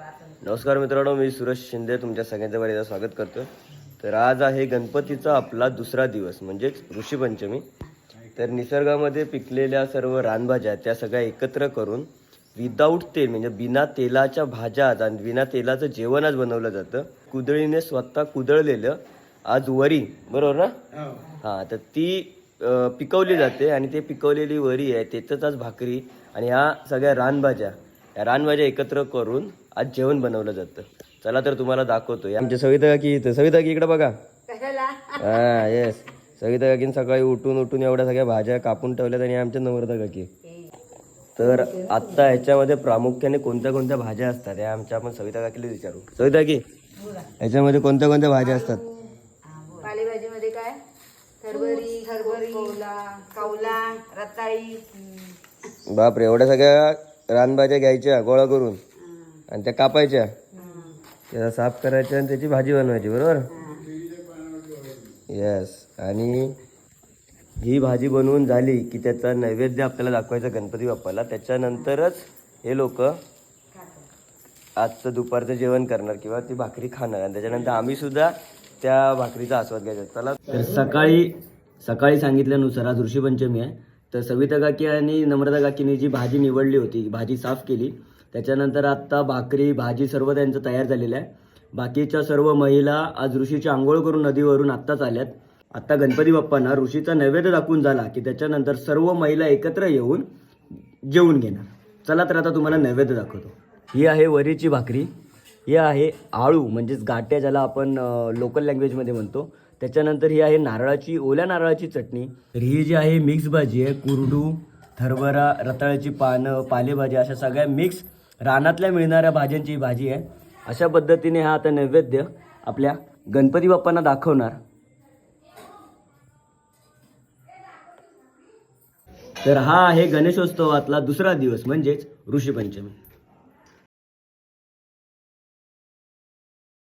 नमस्कार मित्रांनो, मी सुरेश शिंदे तुमच्या सगळ्यांचं बरेच स्वागत करतो. तर आज आहे गणपतीचा आपला दुसरा दिवस म्हणजेच ऋषीपंचमी. तर निसर्गामध्ये पिकलेल्या सर्व रानभाज्या त्या सगळ्या एकत्र करून विदाऊट तेल म्हणजे बिना तेलाच्या भाज्या आणि बिना तेलाचं जेवण आज बनवलं जातं. कुदळीने स्वतः कुदळलेलं आज वरी, बरोबर ना? हां, तर ती पिकवली जाते आणि ते पिकवलेली वरी आहे त्याच्याच आज भाकरी आणि ह्या सगळ्या रानभाज्या एकत्र करून आज जेवण बनवलं जातं. चला तर तुम्हाला दाखवतो. आमच्या सविता काकी इथं. सविता काकी इकडे बघा. हा येस, सविता काकीन सकाळी उठून एवढ्या सगळ्या भाज्या कापून ठेवल्यात आणि आमच्या नम्रता काकी. तर आत्ता ह्याच्यामध्ये प्रामुख्याने कोणत्या कोणत्या भाज्या असतात या आमच्या आपण सविता काकीला विचारू. सविता काकी, ह्याच्यामध्ये कोणत्या कोणत्या भाज्या असतात? पालेभाजीमध्ये काय? हरभरी, कौला, रताळी. बापरे, एवढ्या सगळ्या रानभाज्या घ्यायच्या गोळा करून आणि त्या कापायच्या, त्याला साफ करायच्या आणि त्याची भाजी बनवायची, बरोबर? येस. आणि ही भाजी बनवून झाली की त्याचा नैवेद्य आपल्याला दाखवायचा गणपती बाप्पाला. त्याच्यानंतरच हे लोक आजचं दुपारचं जेवण करणार किंवा ती भाकरी खाणार आणि त्याच्यानंतर आम्ही सुद्धा त्या भाकरीचा आस्वाद घ्यायचा. चला तर सकाळी सांगितल्यानुसार आज ऋषीपंचमी आहे. तर सविता काकी आणि नम्रता काकीने जी भाजी निवडली होती, भाजी साफ केली, त्याच्यानंतर आत्ता भाकरी भाजी सर्व त्यांचं तयार झालेलं आहे. बाकीच्या सर्व महिला आज ऋषीची आंघोळ करून नदीवरून आत्ताच आल्यात. आत्ता गणपती बाप्पांना ऋषीचा नैवेद्य दाखवून झाला की त्याच्यानंतर सर्व महिला एकत्र येऊन जेवून घेणार. चला तर आता तुम्हाला नैवेद्य दाखवतो. ही आहे वरीची भाकरी, ही आहे आळू म्हणजेच गाठ्या ज्याला आपण लोकल लँग्वेजमध्ये म्हणतो. त्याच्यानंतर ही आहे ओल्या नारळाची चटणी. तर ही जी आहे मिक्स भाजी आहे, कुरडू, हरभरा, रताळ्याची पानं, पालेभाज्या अशा सगळ्या मिक्स रानातल्या मिळणाऱ्या भाज्यांची भाजी आहे. अशा पद्धतीने हा आता नैवेद्य आपल्या गणपती बाप्पांना दाखवणार. तर हा आहे गणेशोत्सवातला दुसरा दिवस म्हणजेच ऋषीपंचमी.